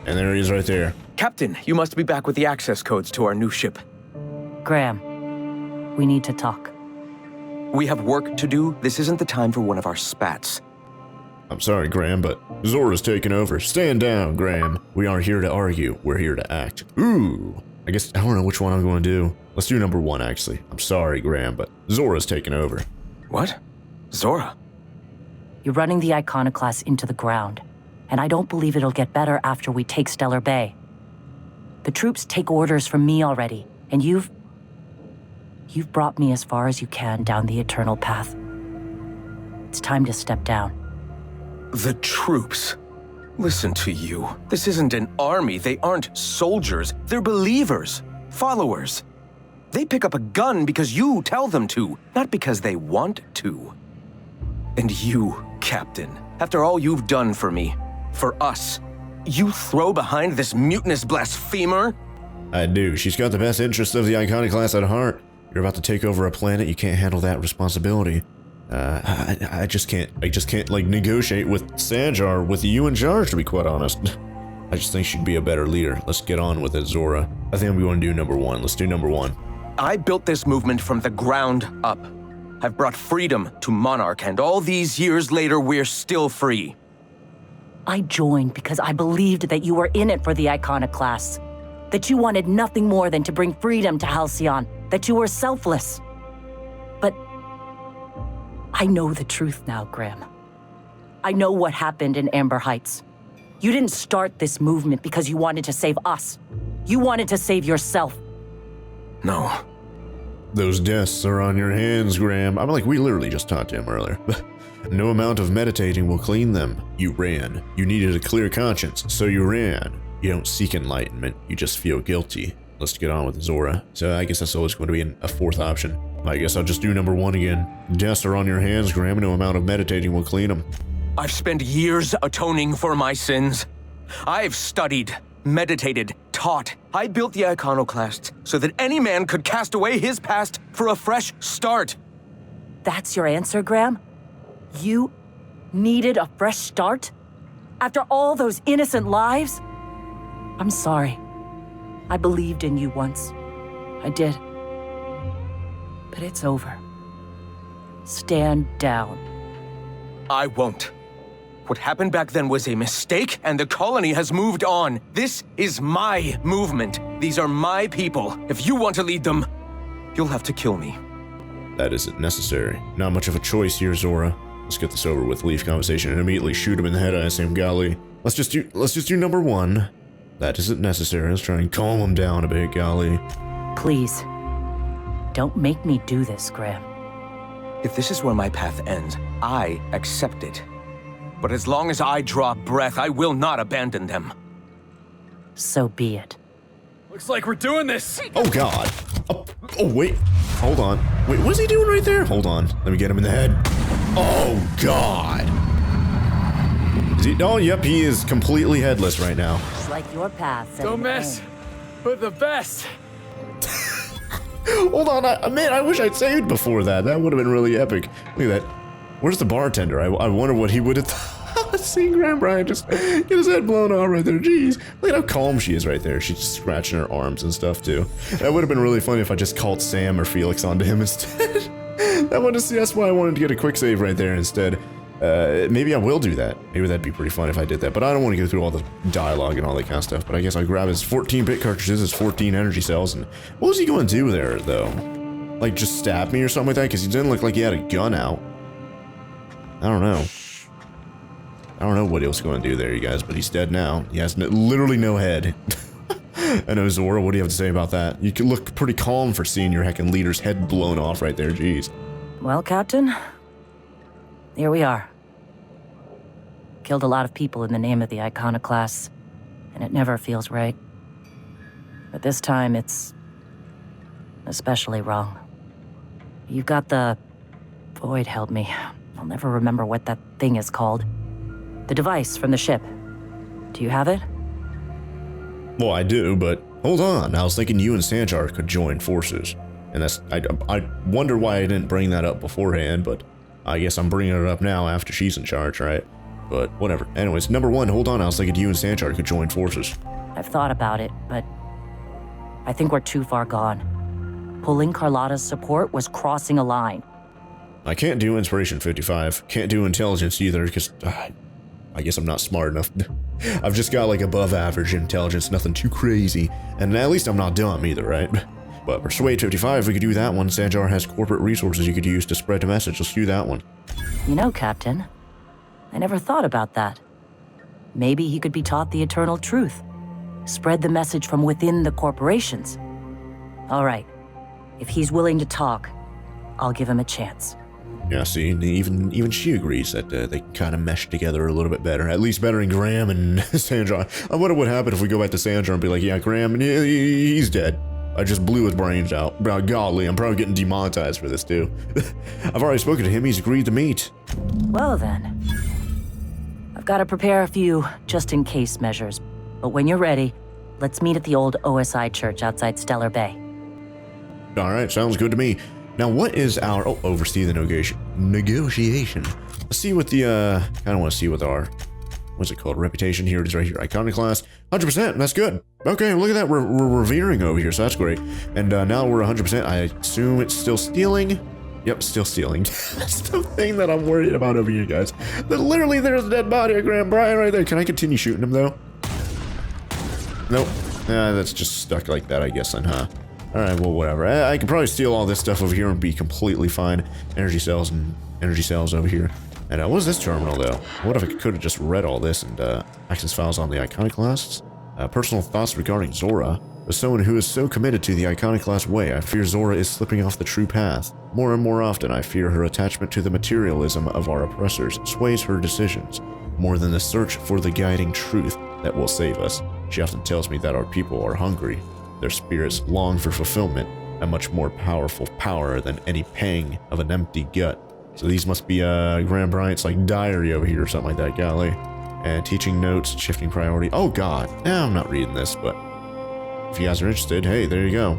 And there he is right there. Captain, you must be back with the access codes to our new ship. Graham, we need to talk. We have work to do. This isn't the time for one of our spats. I'm sorry, Graham, but Zora's taken over. Stand down, Graham. We aren't here to argue. We're here to act. Ooh. I guess I don't know which one I'm going to do. Let's do number 1, actually. I'm sorry, Graham, but Zora's taken over. What? Zora? You're running the Iconoclast into the ground, and I don't believe it'll get better after we take Stellar Bay. The troops take orders from me already, and you've brought me as far as you can down the eternal path. It's time to step down. The troops? Listen to you. This isn't an army. They aren't soldiers. They're believers. Followers. They pick up a gun because you tell them to, not because they want to. And you, Captain, after all you've done for me, for us, you throw behind this mutinous blasphemer? I do. She's got the best interests of the Iconoclast at heart. You're about to take over a planet. You can't handle that responsibility. I just can't like negotiate with Sanjar with you in charge, to be quite honest. I just think she'd be a better leader. Let's get on with it, Zora. I think we want to do number 1. Let's do number 1. I built this movement from the ground up. I've brought freedom to Monarch, and all these years later, we're still free. I joined because I believed that you were in it for the Iconoclasts, that you wanted nothing more than to bring freedom to Halcyon, that you were selfless. But I know the truth now, Graham. I know what happened in Amber Heights. You didn't start this movement because you wanted to save us. You wanted to save yourself. No. Those deaths are on your hands, Graham. I'm like, we literally just talked to him earlier. No amount of meditating will clean them. You ran. You needed a clear conscience, so you ran. You don't seek enlightenment, you just feel guilty. Let's get on with Zora. So I guess that's always going to be a 4th option. I guess I'll just do number 1 again. Deaths are on your hands, Graham. No amount of meditating will clean them. I've spent years atoning for my sins. I've studied, meditated, taught. I built the Iconoclasts so that any man could cast away his past for a fresh start. That's your answer, Graham? You needed a fresh start? After all those innocent lives? I'm sorry. I believed in you once. I did. But it's over. Stand down. I won't. What happened back then was a mistake, and the colony has moved on. This is my movement. These are my people. If you want to lead them, you'll have to kill me. That isn't necessary. Not much of a choice here, Zora. Let's get this over with. Leave conversation and immediately shoot him in the head, I assume, golly. Let's just do number 1. That isn't necessary. Let's try and calm him down a bit, golly. Please, don't make me do this, Graham. If this is where my path ends, I accept it. But as long as I draw breath, I will not abandon them. So be it. Looks like we're doing this! Oh, God. Oh, wait. Hold on. Wait, what's he doing right there? Hold on. Let me get him in the head. Oh, God. Is he? Oh, yep, he is completely headless right now. Just like your path. Don't mess with the best! Hold on, man, I wish I'd saved before that. That would have been really epic. Look at that. Where's the bartender? I wonder what he would have thought. Seeing Graham Bryant just get his head blown off right there. Jeez. Look at how calm she is right there. She's just scratching her arms and stuff, too. That would have been really funny if I just called Sam or Felix onto him instead. That's why I wanted to get a quick save right there instead. Maybe I will do that. Maybe that'd be pretty fun if I did that. But I don't want to go through all the dialogue and all that kind of stuff. But I guess I'll grab his 14-bit cartridges, his 14 energy cells, and what was he going to do there, though? Like, just stab me or something like that? Because he didn't look like he had a gun out. I don't know. I don't know what he was going to do there, you guys, but he's dead now. He has literally no head. I know, Zora, what do you have to say about that? You can look pretty calm for seeing your heckin' leader's head blown off right there, jeez. Well, Captain, here we are. Killed a lot of people in the name of the Iconoclasts, and it never feels right. But this time, it's especially wrong. You've got the... Void held me. I'll never remember what that thing is called. The device from the ship. Do you have it? Well, I do, but hold on. I was thinking you and Sanjar could join forces. And that's... I wonder why I didn't bring that up beforehand, but I guess I'm bringing it up now after she's in charge, right? but whatever. Anyways, number one, hold on. I was thinking you and Sanchar could join forces. I've thought about it, but I think we're too far gone. Pulling Carlotta's support was crossing a line. I can't do Inspiration 55. Can't do Intelligence either, because I guess I'm not smart enough. I've just got like above average intelligence, nothing too crazy. And at least I'm not dumb either, right? But Persuade 55, we could do that one. Sanjar has corporate resources you could use to spread the message. Let's do that one. You know, Captain, I never thought about that. Maybe he could be taught the eternal truth. Spread the message from within the corporations. All right. If he's willing to talk, I'll give him a chance. Yeah, see, even she agrees that they kind of mesh together a little bit better. At least better than Graham and Sanjar. I wonder what would happen if we go back to Sanjar and be like, yeah, Graham, he's dead. I just blew his brains out. Bro, golly, I'm probably getting demonetized for this, too. I've already spoken to him. He's agreed to meet. Well, then. I've got to prepare a few just-in-case measures. But when you're ready, let's meet at the old OSI church outside Stellar Bay. All right, sounds good to me. Now, what is our... Oh, oversee the negotiation. Let's see what the... I kind of want to see what our... What's it called? Reputation. Here it is right here. Iconoclast. 100%. That's good. Okay, look at that. We're revering over here, so that's great. And now we're 100%. I assume it's still stealing. Yep, still stealing. That's the thing that I'm worried about over here, guys. Literally, there's a dead body of Graham Bryan right there. Can I continue shooting him, though? Nope. That's just stuck like that, I guess, then, huh? Alright, well, whatever. I can probably steal all this stuff over here and be completely fine. Energy cells and energy cells over here. And what is this terminal, though? What if I could have just read all this and access files on the Iconoclasts? Personal thoughts regarding Zora. As someone who is so committed to the Iconoclast way, I fear Zora is slipping off the true path. More and more often, I fear her attachment to the materialism of our oppressors sways her decisions, more than the search for the guiding truth that will save us. She often tells me that our people are hungry. Their spirits long for fulfillment, a much more powerful power than any pang of an empty gut. So these must be Graham Bryant's like diary over here or something like that, golly. And teaching notes, shifting priority. Oh god, I'm not reading this, but if you guys are interested, hey, there you go.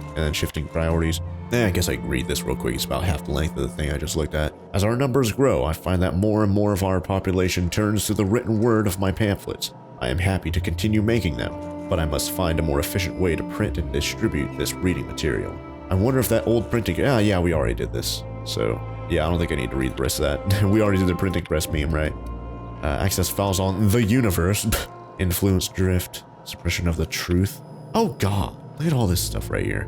And then shifting priorities. I guess I can read this real quick. It's about half the length of the thing I just looked at. As our numbers grow, I find that more and more of our population turns to the written word of my pamphlets. I am happy to continue making them, but I must find a more efficient way to print and distribute this reading material. I wonder if that old printing... yeah, we already did this. So, yeah, I don't think I need to read the rest of that. We already did the printing press meme, right? Access files on the universe. Influence drift. Suppression of the truth. Oh, God. Look at all this stuff right here.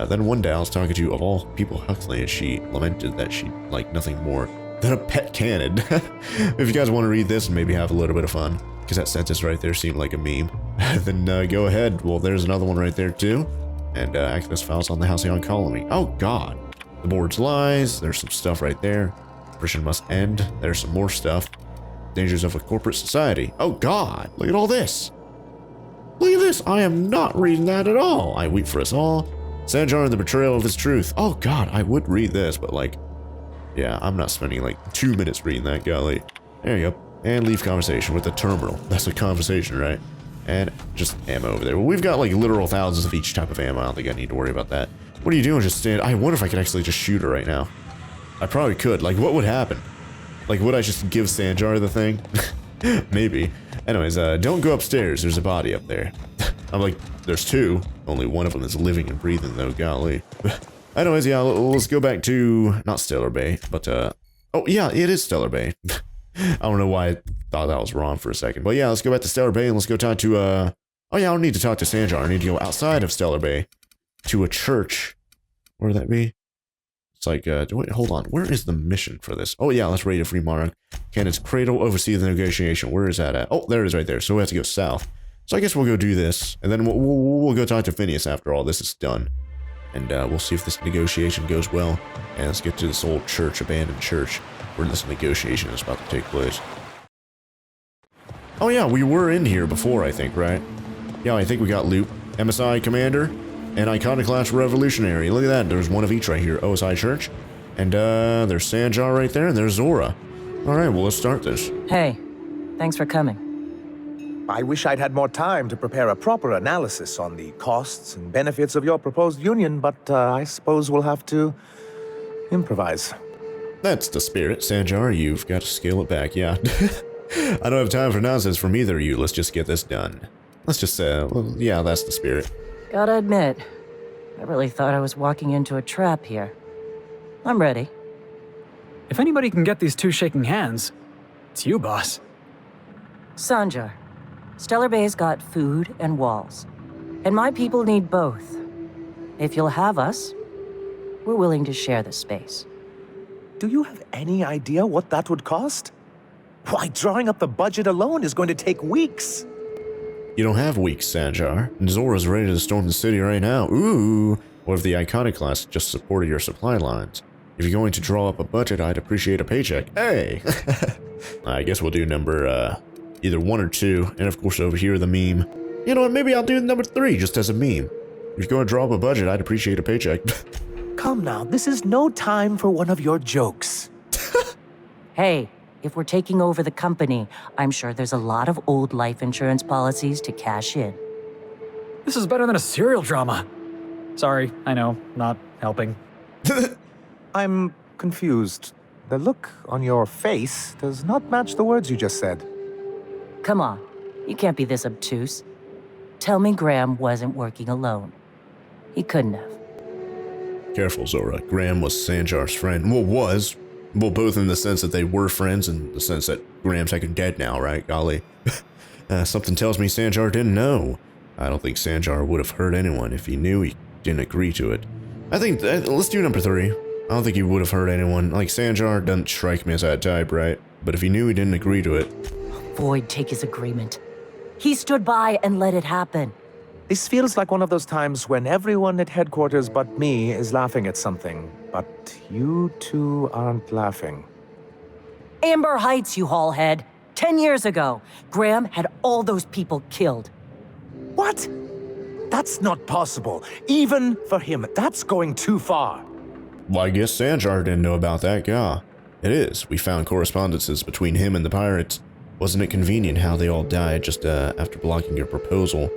Then one day I was talking to, of all people, Huxley, and she lamented that she'd like nothing more than a pet cannon. If you guys want to read this and maybe have a little bit of fun, because that sentence right there seemed like a meme, then go ahead. Well, there's another one right there, too. And access files on the Halcyon colony. Oh, God. The board's lies. There's some stuff right there. Oppression must end. There's some more stuff. Dangers of a corporate society. Oh, God. Look at all this. Look at this. I am not reading that at all. I weep for us all. Sanjar and the betrayal of his truth. Oh, God. I would read this, but, like, yeah, I'm not spending, like, 2 minutes reading that, golly. There you go. And leave conversation with the terminal. That's a conversation, right? And just ammo over there. Well, we've got, like, literal thousands of each type of ammo. I don't think I need to worry about that. What are you doing? Just stand... I wonder if I could actually just shoot her right now. I probably could. Like, what would happen? Like, would I just give Sanjar the thing? Maybe. Anyways, don't go upstairs. There's a body up there. I'm like, there's two. Only one of them is living and breathing, though. Golly. Anyways, yeah, let's go back to... Not Stellar Bay, but, oh, yeah, it is Stellar Bay. I don't know why I thought that was wrong for a second. But yeah, let's go back to Stellar Bay and let's go talk to, oh yeah, I don't need to talk to Sanjar. I need to go outside of Stellar Bay to a church. Where would that be? It's like, wait, hold on. Where is the mission for this? Oh yeah, let's raid a free monarch. Cannon's Cradle, oversee the negotiation. Where is that at? Oh, there it is right there. So we have to go south. So I guess we'll go do this. And then we'll go talk to Phineas after all this is done. And we'll see if this negotiation goes well. And let's get to this old church, abandoned church, where this negotiation is about to take place. Oh yeah, we were in here before, I think, right? Yeah, I think we got loot. MSI Commander and Iconoclast Revolutionary. Look at that, there's one of each right here. OSI Church. And there's Sanjar right there, and there's Zora. Alright, well, let's start this. Hey, thanks for coming. I wish I'd had more time to prepare a proper analysis on the costs and benefits of your proposed union, but I suppose we'll have to improvise. That's the spirit, Sanjar. You've got to scale it back, yeah. I don't have time for nonsense from either of you. Let's just get this done. Let's just well, yeah, that's the spirit. Gotta admit, I really thought I was walking into a trap here. I'm ready. If anybody can get these two shaking hands, it's you, boss. Sanjar, Stellar Bay's got food and walls, and my people need both. If you'll have us, we're willing to share the space. Do you have any idea what that would cost? Why, drawing up the budget alone is going to take weeks. You don't have weeks, Sanjar. Zora's ready to storm the city right now. Ooh! What if the Iconoclast just supported your supply lines? If you're going to draw up a budget, I'd appreciate a paycheck. Hey! I guess we'll do number, either 1 or 2. And of course over here, the meme. You know what, maybe I'll do number 3 just as a meme. If you're going to draw up a budget, I'd appreciate a paycheck. Come now, this is no time for one of your jokes. Hey, if we're taking over the company, I'm sure there's a lot of old life insurance policies to cash in. This is better than a serial drama. Sorry, I know, not helping. I'm confused. The look on your face does not match the words you just said. Come on, you can't be this obtuse. Tell me Graham wasn't working alone. He couldn't have. Careful, Zora. Graham was Sanjar's friend. Well, was. Well, both in the sense that they were friends and the sense that Graham's like dead now, right? Golly. Something tells me Sanjar didn't know. I don't think Sanjar would have hurt anyone. If he knew, he didn't agree to it. I think, let's do number 3. I don't think he would have hurt anyone. Like, Sanjar doesn't strike me as that type, right? But if he knew, he didn't agree to it. Void take his agreement. He stood by and let it happen. This feels like one of those times when everyone at headquarters but me is laughing at something, but you two aren't laughing. Amber Heights, you haulhead. 10 years ago, Graham had all those people killed. What? That's not possible. Even for him, that's going too far. Well, I guess Sanjar didn't know about that, yeah. It is. We found correspondences between him and the pirates. Wasn't it convenient how they all died just after blocking your proposal?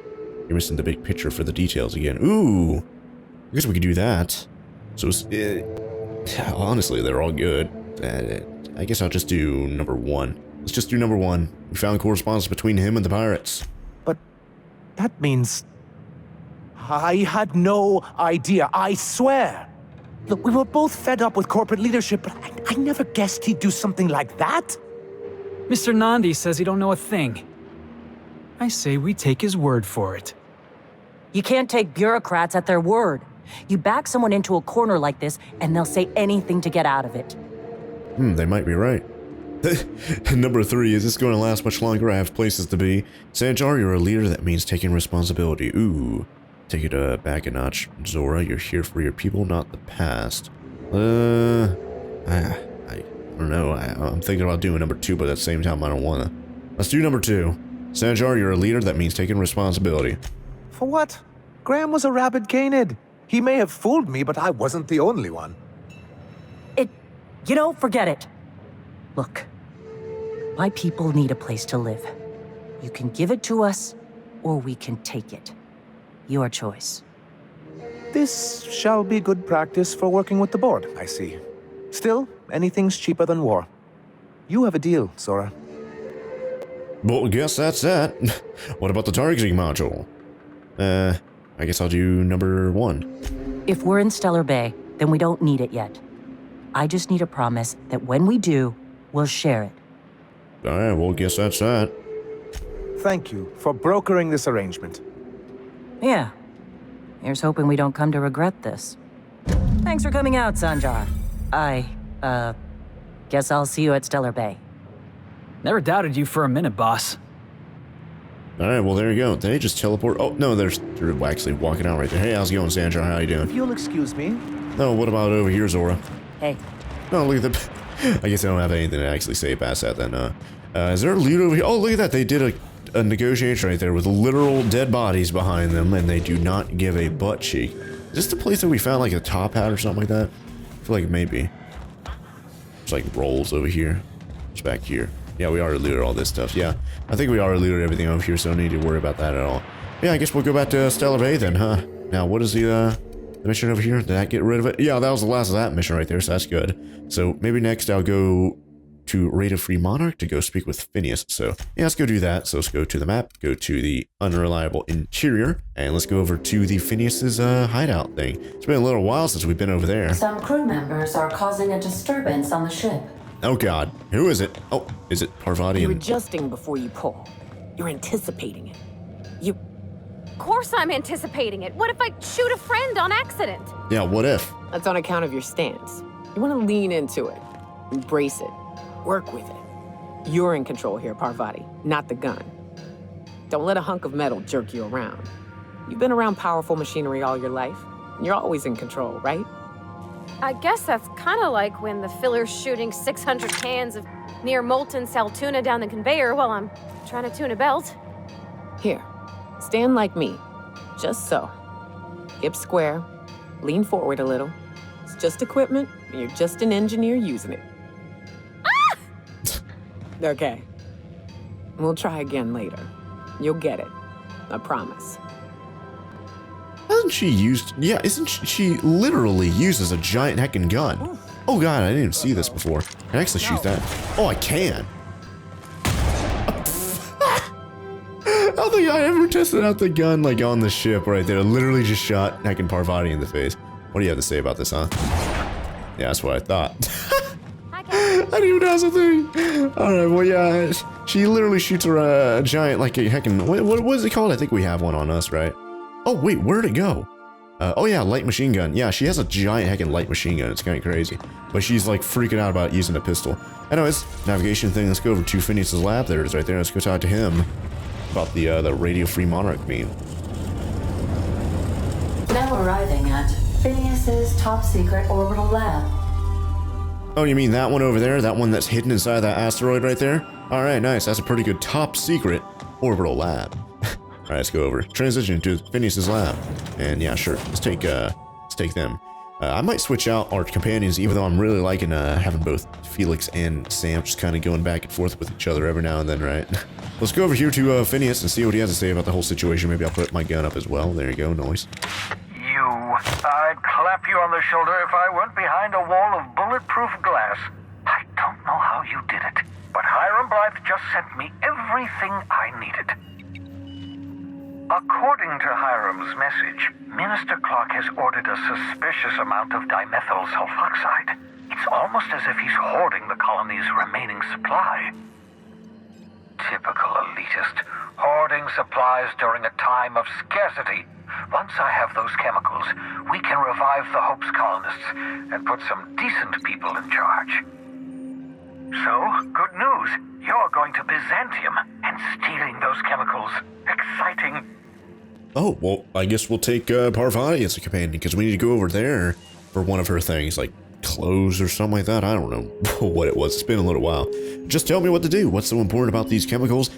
You're missing the big picture for the details again. Ooh! I guess we could do that. So, honestly, they're all good. I guess I'll just do number 1. Let's just do number 1. We found correspondence between him and the pirates. But that means... I had no idea, I swear. Look, we were both fed up with corporate leadership, but I never guessed he'd do something like that. Mr. Nandi says he don't know a thing. I say we take his word for it. You can't take bureaucrats at their word. You back someone into a corner like this, and they'll say anything to get out of it. They might be right. Number 3, is this going to last much longer? I have places to be. Sanjar, you're a leader. That means taking responsibility. Ooh. Take it back a notch. Zora, you're here for your people, not the past. I don't know. I'm thinking about doing number 2, but at the same time, I don't want to. Let's do number 2. Sanjar, you're a leader. That means taking responsibility. For what? Graham was a rabid canid. He may have fooled me, but I wasn't the only one. Forget it. Look, my people need a place to live. You can give it to us, or we can take it. Your choice. This shall be good practice for working with the board, I see. Still, anything's cheaper than war. You have a deal, Zora. Well, I guess that's that. What about the targeting module? I guess I'll do number 1. If we're in Stellar Bay, then we don't need it yet. I just need a promise that when we do, we'll share it. Alright, well, guess that's that. Thank you for brokering this arrangement. Yeah. Here's hoping we don't come to regret this. Thanks for coming out, Sanjar. Guess I'll see you at Stellar Bay. Never doubted you for a minute, boss. Alright, well, there you go. Did they just teleport? Oh, no, they're actually walking out right there. Hey, how's it going, Sanjar? How you doing? If you'll excuse me. No, what about over here, Zora? Hey. No, look at the... I guess I don't have anything to actually say past that, then. Is there a loot over here? Oh, look at that. They did a negotiation right there with literal dead bodies behind them, and they do not give a butt cheek. Is this the place that we found, like, a top hat or something like that? I feel like it may be. There's, like, rolls over here. It's back here. Yeah, we already looted all this stuff. Yeah, I think we already looted everything over here, so no need to worry about that at all. Yeah, I guess we'll go back to Stellar Bay then, huh? Now, what is the the mission over here, did that get rid of it? Yeah, that was the last of that mission right there, so that's good. So maybe next I'll go to Radio Free Monarch to go speak with Phineas. So yeah, let's go do that. So let's go to the map, go to the unreliable interior, and let's go over to the Phineas's hideout thing. It's been a little while since we've been over there. Some crew members are causing a disturbance on the ship. Oh god, who is it? Oh, is it Parvati? You're adjusting before you pull. You're anticipating it. Of course I'm anticipating it. What if I shoot a friend on accident? Yeah, what if? That's on account of your stance. You want to lean into it, embrace it, work with it. You're in control here, Parvati, not the gun. Don't let a hunk of metal jerk you around. You've been around powerful machinery all your life. You're always in control, right? I guess that's kind of like when the filler's shooting 600 cans of near molten cell tuna down the conveyor while I'm trying to tune a belt. Here, stand like me. Just so. Hips square, lean forward a little. It's just equipment, and you're just an engineer using it. Ah! Okay. We'll try again later. You'll get it. I promise. Hasn't she used... Yeah, isn't she literally uses a giant heckin' gun? Oh god, I didn't even see this before. I can actually shoot that. Oh, I can. I don't think I ever tested out the gun like on the ship right there. I literally just shot heckin' Parvati in the face. What do you have to say about this, huh? Yeah, that's what I thought. I didn't even know that was a thing. Alright, well yeah, she literally shoots a giant like a heckin'... What is it called? I think we have one on us, right? Oh wait, where'd it go? Oh yeah, light machine gun. Yeah, she has a giant heckin' light machine gun. It's kind of crazy. But she's like freaking out about using a pistol. Anyways, navigation thing. Let's go over to Phineas's lab. There it is right there. Let's go talk to him about the Radio Free Monarch beam. Now arriving at Phineas's top secret orbital lab. Oh, you mean that one over there? That one that's hidden inside that asteroid right there? Alright, nice. That's a pretty good top secret orbital lab. Alright, let's go over. Transition to Phineas's lab. And yeah, sure. Let's take them. I might switch out our companions, even though I'm really liking having both Felix and Sam just kind of going back and forth with each other every now and then, right? Let's go over here to Phineas and see what he has to say about the whole situation. Maybe I'll put my gun up as well. There you go, noise. I'd clap you on the shoulder if I went behind a wall of bulletproof glass. I don't know how you did it, but Hiram Blythe just sent me everything I needed. According to Hiram's message, Minister Clark has ordered a suspicious amount of dimethyl sulfoxide. It's almost as if he's hoarding the colony's remaining supply. Typical elitist, hoarding supplies during a time of scarcity. Once I have those chemicals, we can revive the Hope's colonists and put some decent people in charge. So, good news. You're going to Byzantium and stealing those chemicals. Exciting. Oh, well, I guess we'll take Parvati as a companion, because we need to go over there for one of her things, like clothes or something like that. I don't know what it was. It's been a little while. Just tell me what to do. What's so important about these chemicals?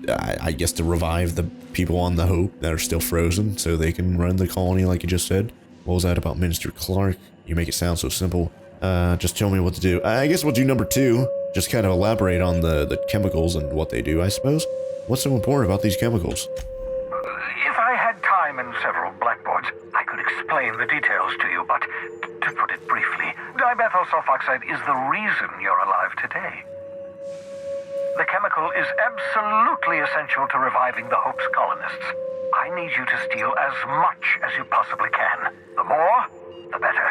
I guess to revive the people on the Hope that are still frozen so they can run the colony like you just said. What was that about Minister Clark? You make it sound so simple. Just tell me what to do. I guess we'll do number 2. Just kind of elaborate on the chemicals and what they do, I suppose. What's so important about these chemicals? If I had time and several blackboards, I could explain the details to you, but to put it briefly, dimethyl sulfoxide is the reason you're alive today. The chemical is absolutely essential to reviving the Hope's colonists. I need you to steal as much as you possibly can. The more, the better.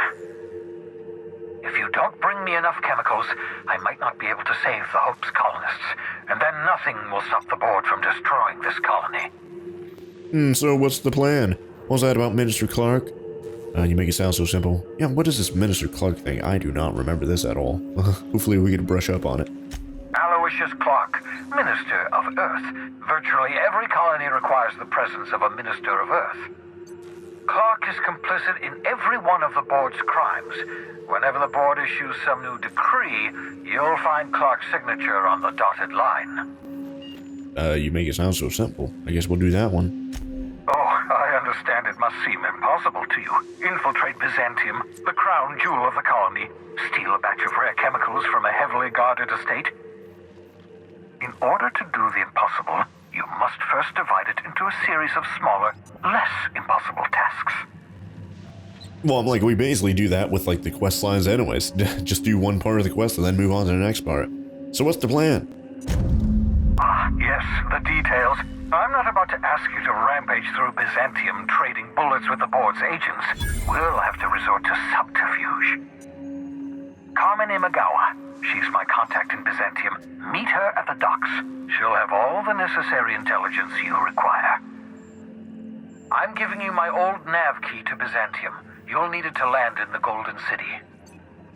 If you don't bring me enough chemicals, I might not be able to save the Hope's colonists, and then nothing will stop the board from destroying this colony. So what's the plan? What was that about Minister Clark? You make it sound so simple. Yeah, what is this Minister Clark thing? I do not remember this at all. Hopefully we can brush up on it. Aloysius Clark, Minister of Earth. Virtually every colony requires the presence of a Minister of Earth. Clark is complicit in every one of the board's crimes. Whenever the board issues some new decree, you'll find Clark's signature on the dotted line. You make it sound so simple. I guess we'll do that one. Oh, I understand it must seem impossible to you. Infiltrate Byzantium, the crown jewel of the colony, steal a batch of rare chemicals from a heavily guarded estate. In order to do the impossible, you must first divide it into a series of smaller, less impossible tasks. Well, I'm like, we basically do that with like the quest lines anyways. Just do one part of the quest and then move on to the next part. So what's the plan? Ah, yes, the details. I'm not about to ask you to rampage through Byzantium trading bullets with the board's agents. We'll have to resort to subterfuge. Carmen Imagawa. She's my contact in Byzantium. Meet her at the docks. She'll have all the necessary intelligence you require. I'm giving you my old nav key to Byzantium. You'll need it to land in the Golden City.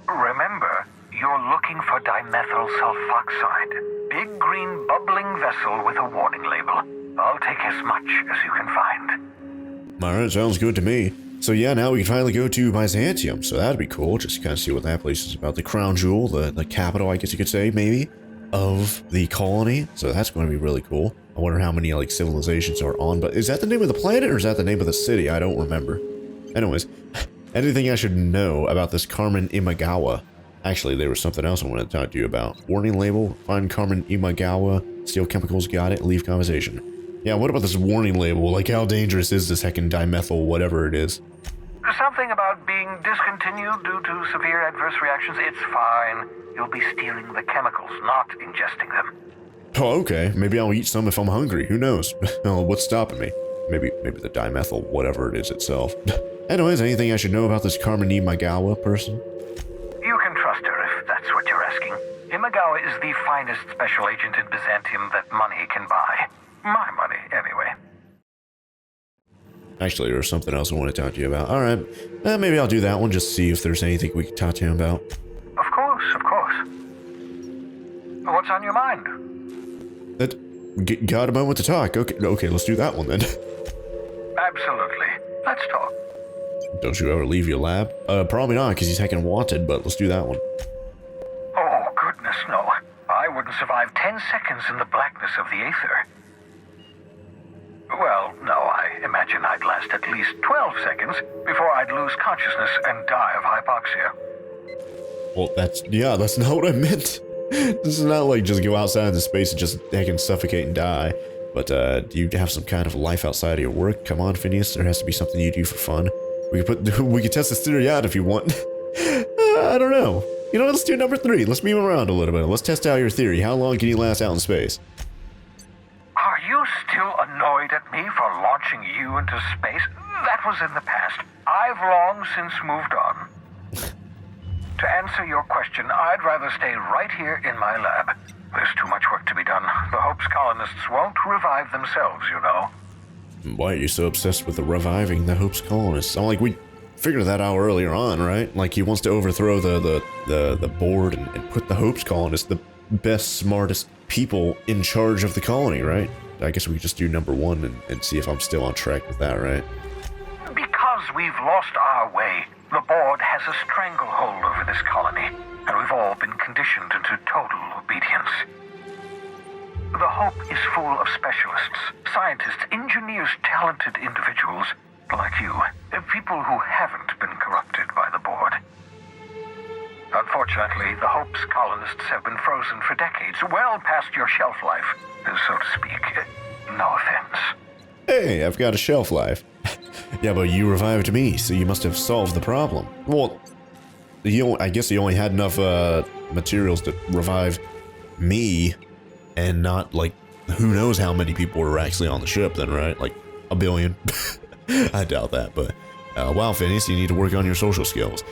Remember, you're looking for dimethyl sulfoxide. Big green bubbling vessel with a warning label. I'll take as much as you can find. Alright, sounds good to me. So yeah, now we can finally go to Byzantium, so that'd be cool, just to kind of see what that place is about. The crown jewel, the capital, I guess you could say, maybe, of the colony. So that's going to be really cool. I wonder how many, like, civilizations are on, but is that the name of the planet, or is that the name of the city? I don't remember. Anyways, anything I should know about this Carmen Imagawa? Actually, there was something else I wanted to talk to you about. Warning label, find Carmen Imagawa, steal chemicals, got it, leave conversation. Yeah, what about this warning label? Like, how dangerous is this heckin' dimethyl, whatever it is? Something about being discontinued due to severe adverse reactions. It's fine. You'll be stealing the chemicals, not ingesting them. Oh, okay. Maybe I'll eat some if I'm hungry. Who knows? Well, what's stopping me? Maybe the dimethyl, whatever it is itself. Anyways, anything I should know about this Carmen Imagawa person? You can trust her if that's what you're asking. Imagawa is the finest special agent in Byzantium that money can buy. My money, anyway. Actually, there's something else I want to talk to you about. Alright, maybe I'll do that one, just to see if there's anything we can talk to him about. Of course, of course. What's on your mind? Got a moment to talk. Okay, let's do that one then. Absolutely. Let's talk. Don't you ever leave your lab? Probably not, because he's heckin' wanted, but let's do that one. Oh, goodness, no. I wouldn't survive 10 seconds in the blackness of the aether. Well, no, I imagine I'd last at least 12 seconds before I'd lose consciousness and die of hypoxia. Well, that's not what I meant. This is not like just go outside into space and just heckin' suffocate and die. But, do you have some kind of life outside of your work? Come on, Phineas, there has to be something you do for fun. We could test this theory out if you want. I don't know. You know what, let's do number 3. Let's beam around a little bit. Let's test out your theory. How long can you last out in space? Are you still annoyed at me for launching you into space? That was in the past. I've long since moved on. To answer your question, I'd rather stay right here in my lab. There's too much work to be done. The Hope's colonists won't revive themselves, you know. Why are you so obsessed with the reviving the Hope's colonists? I'm like, we figured that out earlier on, right? Like, he wants to overthrow the board and put the Hope's colonists, the best, smartest people in charge of the colony, right? I guess we could just do number 1 and see if I'm still on track with that, right? Because we've lost our way, the board has a stranglehold over this colony, and we've all been conditioned into total obedience. The Hope is full of specialists, scientists, engineers, talented individuals like you, people who haven't been corrupted by the board. Unfortunately, the Hope's colonists have been frozen for decades, well past your shelf life, so to speak. No offense. Hey, I've got a shelf life. Yeah, but you revived me, so you must have solved the problem. Well, I guess you only had enough materials to revive me, and not, like, who knows how many people were actually on the ship then, right? Like, 1 billion? I doubt that, but... wow, Phineas, you need to work on your social skills.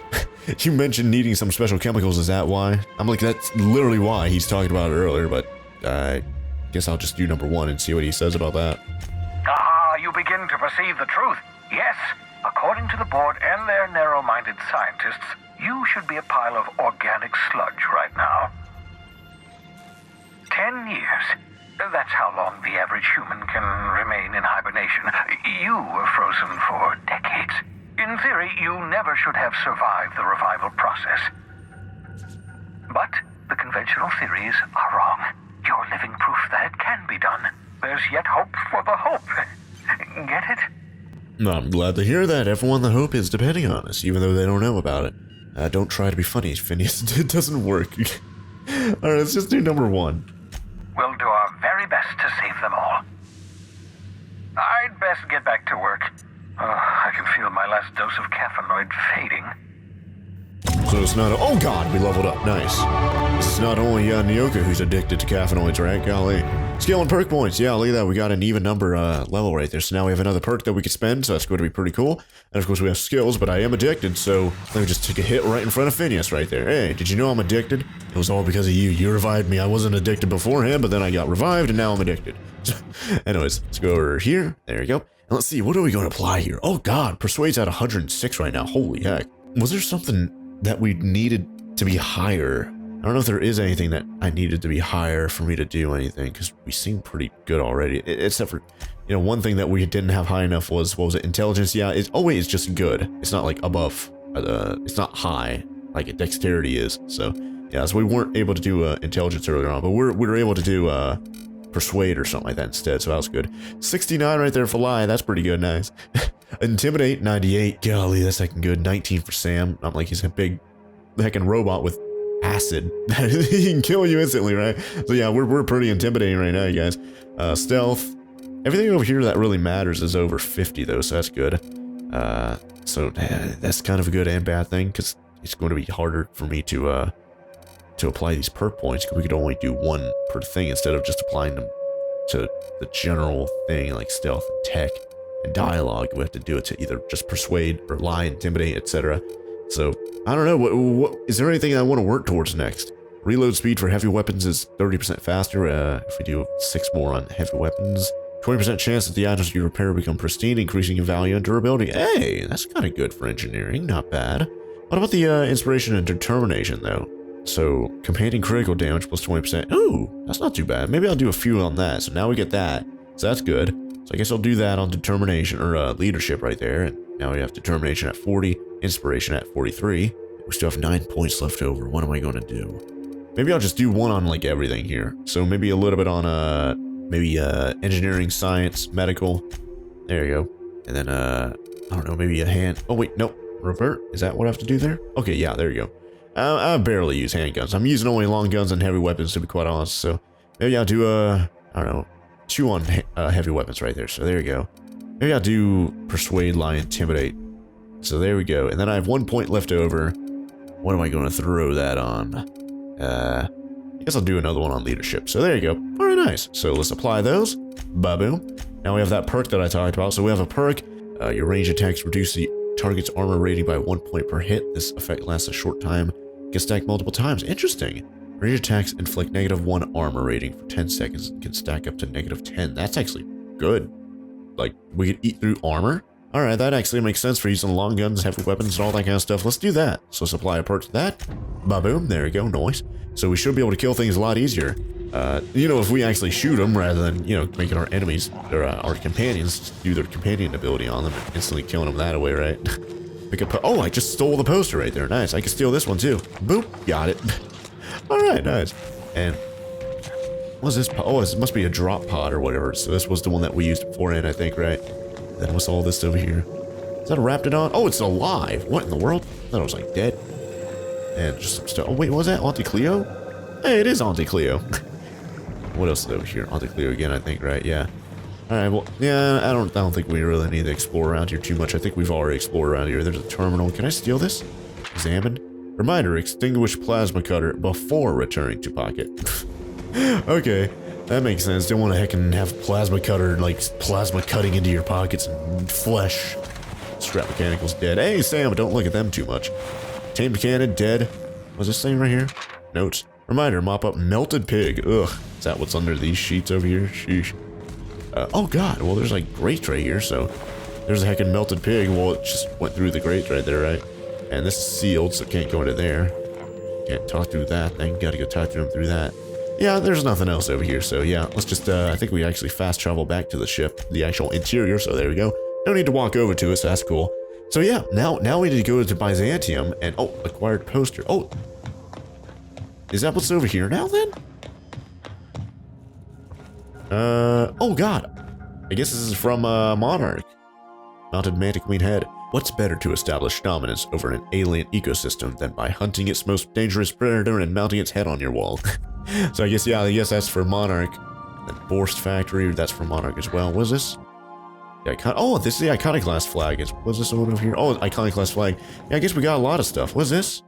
You mentioned needing some special chemicals, is that why? I'm like, that's literally why he's talking about it earlier, but I guess I'll just do number 1 and see what he says about that. Ah, you begin to perceive the truth. Yes, according to the board and their narrow-minded scientists, you should be a pile of organic sludge right now. 10 years. That's how long the average human can remain in hibernation. You were frozen for decades. In theory, you never should have survived the revival process. But the conventional theories are wrong. You're living proof that it can be done. There's yet hope for the Hope. Get it? I'm glad to hear that. Everyone the Hope is depending on us, even though they don't know about it. Don't try to be funny, Phineas. It doesn't work. Alright, let's just do number 1. We'll do our very best to save them all. I'd best get back to work. I can feel my last dose of caffeinoid fading. So it's not. Oh god, we leveled up. Nice. This is not only Nyoka who's addicted to caffeinoids, right? Golly. Skill and perk points. Yeah, look at that. We got an even number level right there. So now we have another perk that we could spend. So that's going to be pretty cool. And of course we have skills, but I am addicted. So let me just take a hit right in front of Phineas right there. Hey, did you know I'm addicted? It was all because of you. You revived me. I wasn't addicted beforehand, but then I got revived and now I'm addicted. Anyways, let's go over here. There you go. And let's see. What are we going to apply here? Oh god, Persuade's at 106 right now. Holy heck. Was there something that we needed to be higher? I don't know if there is anything that I needed to be higher for me to do anything, because we seem pretty good already, except for, you know, one thing that we didn't have high enough was, what was it, intelligence? Yeah, it's always just good. It's not like above, it's not high like dexterity is. So yeah, so we weren't able to do intelligence earlier on, but we were able to do persuade or something like that instead, so that was good. 69 right there for Lie, that's pretty good, nice. Intimidate, 98, golly, that's heckin' good. 19 for Sam, not like he's a big heckin' robot with acid. He can kill you instantly, right? So yeah, we're pretty intimidating right now, you guys. Stealth, everything over here that really matters is over 50 though, so that's good. So that's kind of a good and bad thing, because it's going to be harder for me to apply these perk points, because we could only do one per thing instead of just applying them to the general thing like stealth and tech and dialogue. We have to do it to either just persuade or lie, intimidate, etc. So I don't know, what is there anything I want to work towards next? Reload speed for heavy weapons is 30% faster. If we do 6 more on heavy weapons, 20% chance that the items you repair become pristine, increasing in value and durability. Hey, that's kind of good for engineering, not bad. What about the inspiration and determination though? So companion critical damage plus 20%. Ooh, that's not too bad. Maybe I'll do a few on that. So now we get that. So that's good. So I guess I'll do that on determination or leadership right there. And now we have determination at 40, inspiration at 43. We still have 9 points left over. What am I going to do? Maybe I'll just do one on like everything here. So maybe a little bit on engineering, science, medical. There you go. And then I don't know, maybe a hand. Oh wait, no. Revert. Is that what I have to do there? Okay, yeah, there you go. I barely use handguns. I'm using only long guns and heavy weapons, to be quite honest. So maybe I'll do I don't know, 2 on heavy weapons right there. So there you go. Maybe I'll do persuade, lie, intimidate. So there we go. And then I have 1 point left over. What am I going to throw that on? I guess I'll do another one on leadership. So there you go. Very nice. So let's apply those. Ba-boom. Now we have that perk that I talked about. So we have a perk. Your range attacks reduce the target's armor rating by 1 point per hit. This effect lasts a short time. Can stack multiple times. Interesting. Range attacks inflict -1 armor rating for 10 seconds and can stack up to -10. That's actually good. Like, we could eat through armor? Alright, that actually makes sense for using long guns, heavy weapons, and all that kind of stuff. Let's do that. So let's apply a perk to that. Ba-boom. There we go. Nice. So we should be able to kill things a lot easier. You know, if we actually shoot them rather than, you know, making our enemies or our companions do their companion ability on them and instantly killing them that way, right? Oh, I just stole the poster right there. Nice. I can steal this one too. Boop. Got it. Alright, nice. And what's this? Oh, this must be a drop pod or whatever. So this was the one that we used beforehand, I think, right? Then what's all this over here? Is that a Raptidon? Oh, it's alive. What in the world? I thought it was like dead. And just some stuff. Oh, wait, what was that? Auntie Cleo? Hey, it is Auntie Cleo. What else is over here? Auntie Cleo again, I think, right? Yeah. Alright, well, yeah, I don't think we really need to explore around here too much. I think we've already explored around here. There's a terminal. Can I steal this? Examine. Reminder, extinguish plasma cutter before returning to pocket. Okay, that makes sense. Don't want to heckin' have plasma cutter, like, plasma cutting into your pockets and flesh. Scrap mechanical's dead. Hey, Sam, don't look at them too much. Tamed cannon, dead. What's this thing right here? Notes. Reminder, mop up melted pig. Ugh. Is that what's under these sheets over here? Sheesh. Oh god, well there's like grate right here, so there's a heckin' melted pig. Well, it just went through the grate right there, right? And this is sealed, so it can't go into there. Can't talk through that thing. Gotta go talk to him through that. Yeah, there's nothing else over here, so yeah, let's just, I think we actually fast travel back to the ship, the actual interior, so there we go. No need to walk over to it, so that's cool. So yeah, now we need to go to Byzantium and, oh, acquired poster. Oh, is that what's over here now then? Oh god. I guess this is from, Monarch. Mounted Manta Queen head. What's better to establish dominance over an alien ecosystem than by hunting its most dangerous predator and mounting its head on your wall? So I guess that's for Monarch. And Forced Factory, that's for Monarch as well. What is this? Oh, this is the Iconoclast flag. Was this the one over here? Oh, Iconoclast flag. Yeah, I guess we got a lot of stuff. What's this?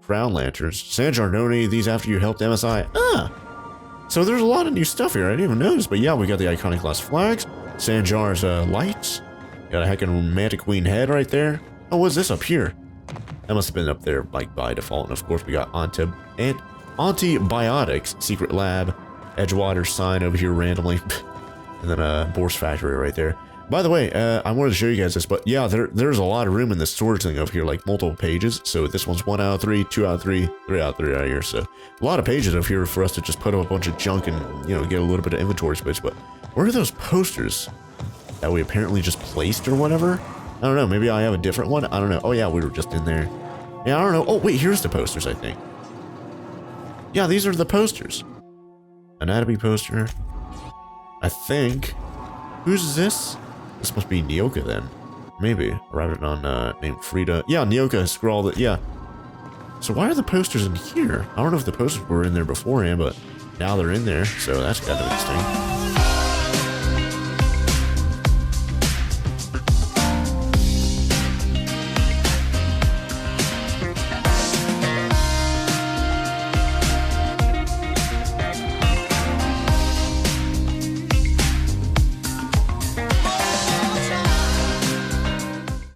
Crown lanterns. San Giardone, these after you helped MSI. Ah! So there's a lot of new stuff here. I didn't even notice. But yeah, we got the Iconoclast flags. San Jar's lights. Got a heckin' romantic queen head right there. Oh, what's this up here? That must have been up there like by default. And of course, we got antibiotics, secret lab, Edgewater sign over here randomly. And then a Boar's factory right there. By the way, I wanted to show you guys this, but yeah, there's a lot of room in this storage thing over here, like multiple pages. So this one's 1 out of 3, 2 out of 3, 3 out of 3 out here. So a lot of pages up here for us to just put up a bunch of junk and, you know, get a little bit of inventory space. But where are those posters that we apparently just placed or whatever? I don't know. Maybe I have a different one. I don't know. Oh yeah, we were just in there. Yeah, I don't know. Oh wait, here's the posters, I think. Yeah, these are the posters. Anatomy poster. I think. Who's this? This must be Nyoka then. Maybe. Arrived on named Frida. Yeah, Nyoka scrawled it. Yeah. So why are the posters in here? I don't know if the posters were in there beforehand, but now they're in there. So that's kind of interesting.